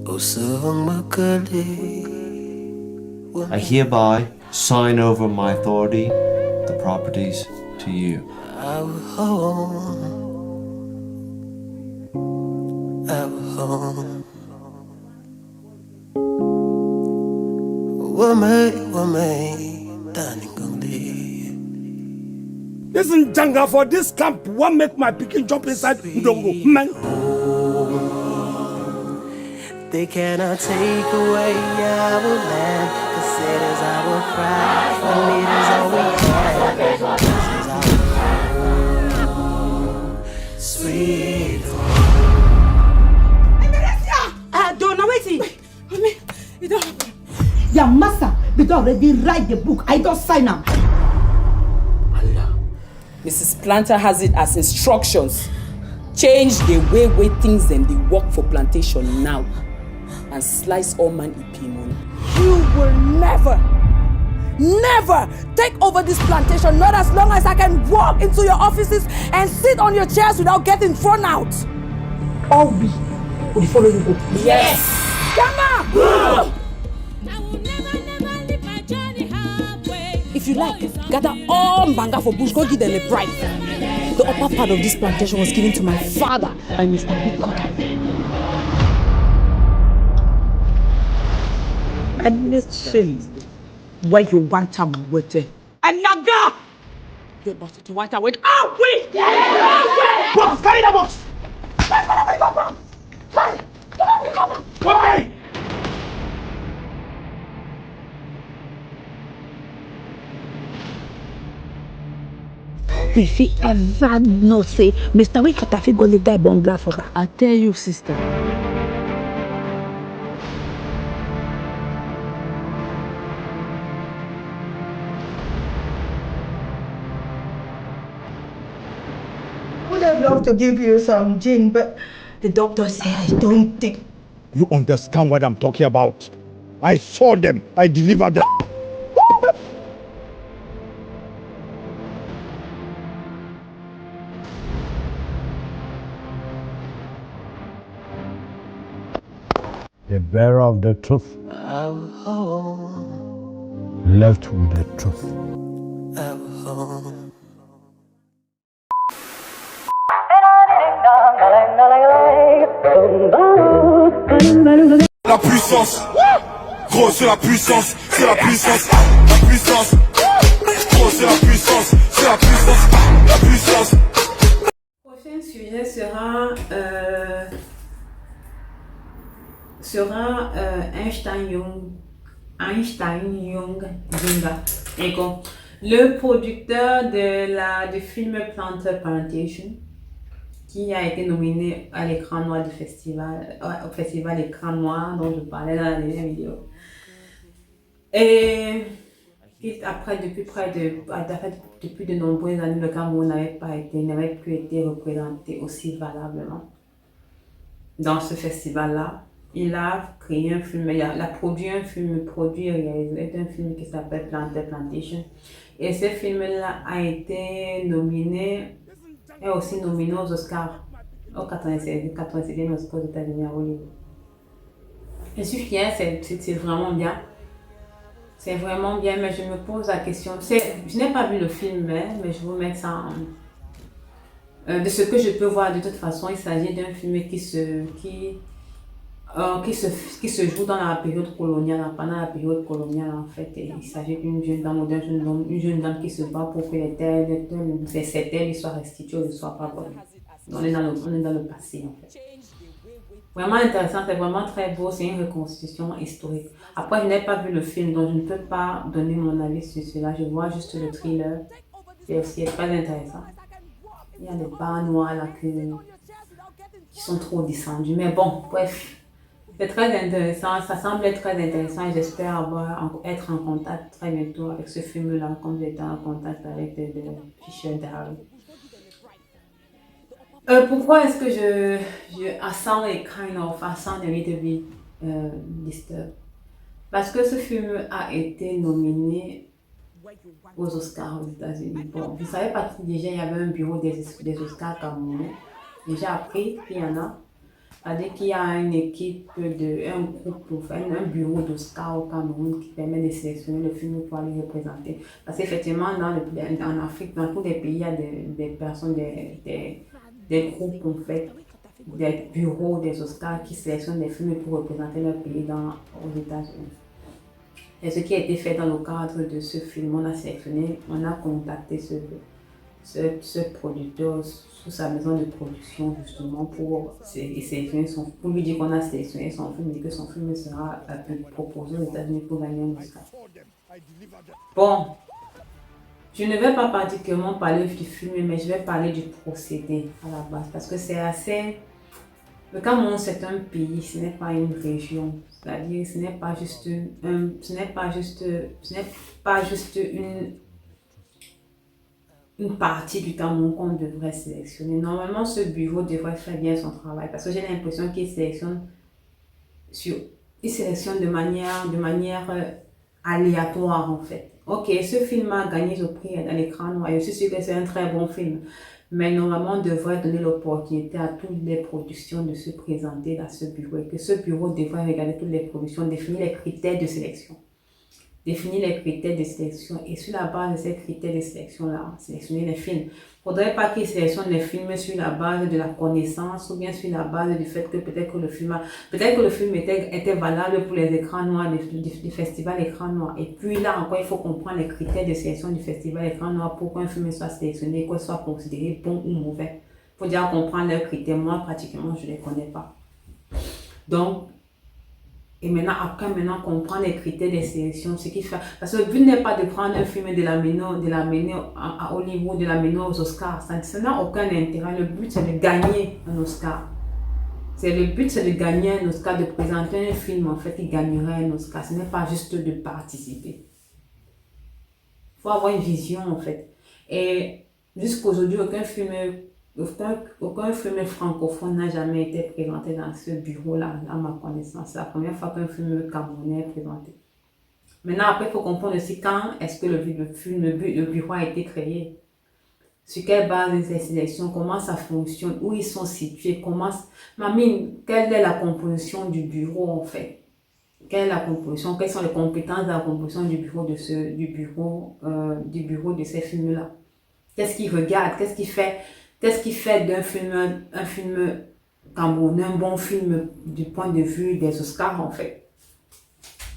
I hereby sign over my authority, the properties, to you. Listen, Janga, for this camp, what make my picking jump inside Ndongo, man? They cannot take away our land, 'cause it is our pride, and it is all we have. This is our home, sweet home. Don't know waiting. You don't have to. Your master, they don't already write the book. I don't sign them. Mrs. Planter has it as instructions. Change the way things and they work for plantation now. And slice all man money. You will never take over this plantation, not as long as I can walk into your offices and sit on your chairs without getting thrown out. All we will follow you. Yes! Come on! If you like, gather all Mbanga for bush, go give them a prize. The upper part of this plantation was given to my father by Mr. Bikota. Anything where you want to with it. Another! You're not to want to wait. Oh, wait! Box, carry the box! Why? If he ever know, say, Mr. Wikota, if go live that bungalow for her. I tell you, sister. I would have loved to give you some gin, but the doctor said I don't think. You understand what I'm talking about? I saw them. I delivered them. The bearer of the truth left with the truth. La puissance, gros c'est la puissance, c'est la puissance, la puissance, gros c'est la puissance, c'est la puissance, la puissance. Le prochain sujet sera Einstein-Young Ginga. Le producteur du film Planter Plantation, qui a été nominé à l'écran noir du festival, au festival Écran Noir dont je parlais dans la dernière vidéo. Et après, depuis de nombreuses années, le Cameroun n'avait plus été représenté aussi valablement dans ce festival-là. Il a créé un film, il a produit un film, produit et réalisé un film qui s'appelle Planter Plantation. Et ce film-là a été nominé, est aussi nominé aux Oscars, au 87e Oscar aux États-Unis à Hollywood. Je suis fière, c'est vraiment bien. C'est vraiment bien, mais je me pose la question. Je n'ai pas vu le film, mais je vais vous mettre ça de ce que je peux voir. De toute façon, il s'agit d'un film qui se joue dans la période coloniale, pendant la période coloniale en fait. Et il s'agit d'une jeune dame ou une jeune dame qui se bat pour que les terres lui soient restituées ou ne soient pas volées. On est dans le passé en fait. Vraiment intéressant, c'est vraiment très beau, c'est une reconstitution historique. Après, je n'ai pas vu le film, donc je ne peux pas donner mon avis sur cela. Je vois juste le thriller, c'est aussi très intéressant. Il y a des barres noires là qui sont trop descendues, mais bon, bref. C'est très intéressant, ça semble être très intéressant et j'espère être en contact très bientôt avec ce film-là, comme j'étais en contact avec Fisher Darrow. Pourquoi est-ce que I sound a little bit disturbed? Parce que ce film a été nominé aux Oscars aux États-Unis. Bon, je ne savais pas que déjà il y avait un bureau des Oscars camerounais. J'ai appris qu'il y en a. C'est-à-dire qu'il y a une équipe, un groupe, enfin, un bureau d'Oscar au Cameroun qui permet de sélectionner le film pour aller représenter. Parce qu'effectivement, en Afrique, dans tous les pays, il y a des personnes, des groupes, en fait, des bureaux des Oscars qui sélectionnent des films pour représenter leur pays aux États-Unis. Et ce qui a été fait dans le cadre de ce film, on a contacté ce producteur sous sa maison de production justement pour lui dire qu'on a sélectionné son film et que son film sera proposé aux États-Unis pour gagner un Oscar. Bon, je ne vais pas particulièrement parler du film, mais je vais parler du procédé à la base parce que c'est assez... Le Cameroun, c'est un pays, ce n'est pas une région. C'est-à-dire, ce n'est pas juste une partie du Cameroun qu'on devrait sélectionner. Normalement, ce bureau devrait faire bien son travail parce que j'ai l'impression qu'il sélectionne de manière aléatoire en fait. Ok, ce film a gagné le prix à l'écran noir. Je suis sûre que c'est un très bon film. Mais normalement, on devrait donner l'opportunité à toutes les productions de se présenter dans ce bureau et que ce bureau devrait regarder toutes les productions, définir les critères de sélection. Et sur la base de ces critères de sélection-là, sélectionner les films. Il ne faudrait pas qu'ils sélectionnent les films sur la base de la connaissance ou bien sur la base du fait que peut-être que le film était valable pour les écrans noirs du festival écran noir. Et puis là encore, il faut comprendre les critères de sélection du festival écran noir pour qu'un film soit sélectionné, qu'il soit considéré bon ou mauvais. Il faut déjà comprendre leurs critères. Moi, pratiquement, je ne les connais pas. Donc, et maintenant comprendre les critères de sélection, ce qui fait... Parce que le but n'est pas de prendre un film et de l'amener à Hollywood, de l'amener aux Oscars. Ça n'a aucun intérêt. Le but, c'est de gagner un Oscar. Le but, c'est de gagner un Oscar, de présenter un film, en fait, qui gagnerait un Oscar. Ce n'est pas juste de participer. Il faut avoir une vision, en fait. Et jusqu'aujourd'hui, aucun film francophone n'a jamais été présenté dans ce bureau-là, à ma connaissance. C'est la première fois qu'un film camerounais est présenté. Maintenant, après, il faut comprendre aussi quand est-ce que le bureau a été créé. Sur quelle base des sélections, comment ça fonctionne, où ils sont situés, quelle est la composition du bureau en fait. Quelle est la composition, quelles sont les compétences de la composition du bureau de ces films-là. Qu'est-ce qu'ils regardent, qu'est-ce qui fait d'un un film camerounais un bon film du point de vue des Oscars en fait.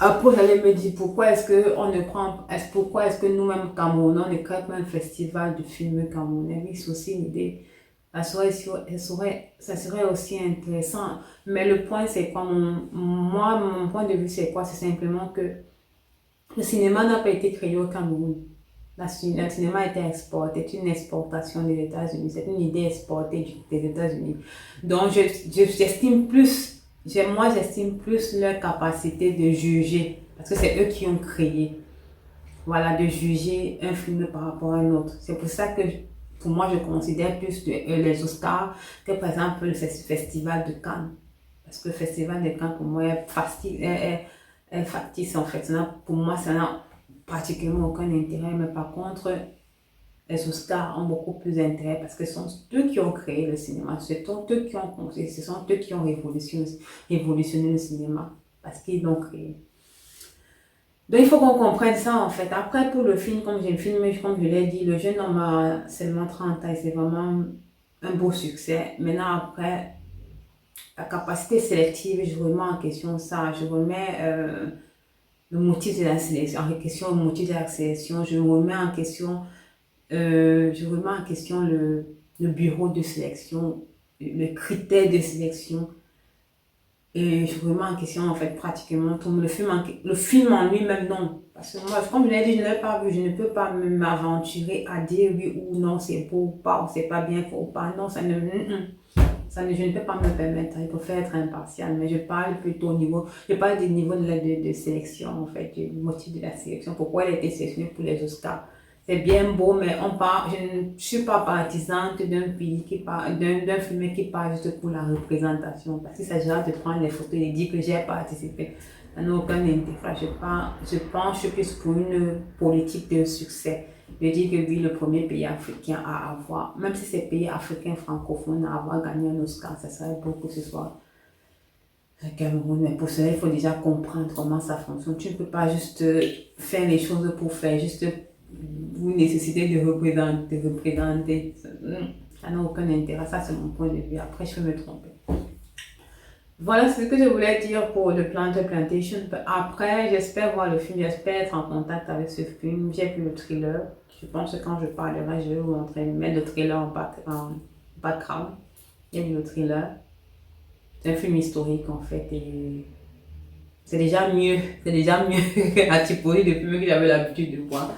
Après, vous allez me dire pourquoi est-ce que nous-mêmes Camerounais, on ne crée pas un festival de films camerounais. Oui, c'est aussi une idée. Ça serait aussi intéressant. Mais le point, c'est quoi? Mon point de vue, c'est quoi? C'est simplement que le cinéma n'a pas été créé au Cameroun. Le cinéma a été exporté, c'est une exportation des États-Unis, c'est une idée exportée des États-Unis. Donc, j'estime plus leur capacité de juger, parce que c'est eux qui ont créé, de juger un film par rapport à un autre. C'est pour ça que, pour moi, je considère plus les Oscars que, par exemple, le Festival de Cannes. Parce que le Festival de Cannes, pour moi, est factice, en fait. Pour moi, ça n'a pratiquement aucun intérêt, mais par contre, les Oscars ont beaucoup plus d'intérêt parce que ce sont eux qui ont créé le cinéma, ce sont eux qui ont révolutionné le cinéma parce qu'ils l'ont créé. Donc il faut qu'on comprenne ça en fait. Après pour le film, comme je l'ai dit, le jeune homme a seulement 30 ans et c'est vraiment un beau succès. Maintenant après, la capacité sélective, je remets en question ça, je remets le motif de la sélection, je remets en question le bureau de sélection, le critère de sélection. Et je remets en question en fait pratiquement tout le film en lui-même, non. Parce que moi, comme je l'ai dit, je ne l'ai pas vu, je ne peux pas m'aventurer à dire oui ou non, c'est beau ou pas, ou c'est pas bien ou pas. Non, je ne peux pas me permettre, il faut faire être impartial, mais je parle plutôt du niveau de sélection en fait, du motif de la sélection, pourquoi elle a été sélectionnée pour les Oscars. C'est bien beau, mais je ne suis pas partisane d'un film qui part juste pour la représentation, parce qu'il s'agira de prendre les photos et de dire que j'ai participé. Ça n'a aucun intérêt. Je penche plus pour une politique de succès. Je dis que oui, le premier pays africain à avoir, même si c'est pays africain francophone à avoir gagné un Oscar, ça serait beau que ce soit le Cameroun, mais pour cela, il faut déjà comprendre comment ça fonctionne. Tu ne peux pas juste faire les choses pour faire, juste vous nécessiter de représenter. Ça n'a aucun intérêt, ça c'est mon point de vue. Après, je peux me tromper. Voilà ce que je voulais dire pour le Planter Plantation. Après, j'espère voir le film, j'espère être en contact avec ce film. J'ai vu le thriller. Je pense que quand je parlerai, je vais vous montrer, mettre le thriller en background. J'ai vu le thriller. C'est un film historique en fait et c'est déjà mieux que la typologie de film que j'avais l'habitude de voir.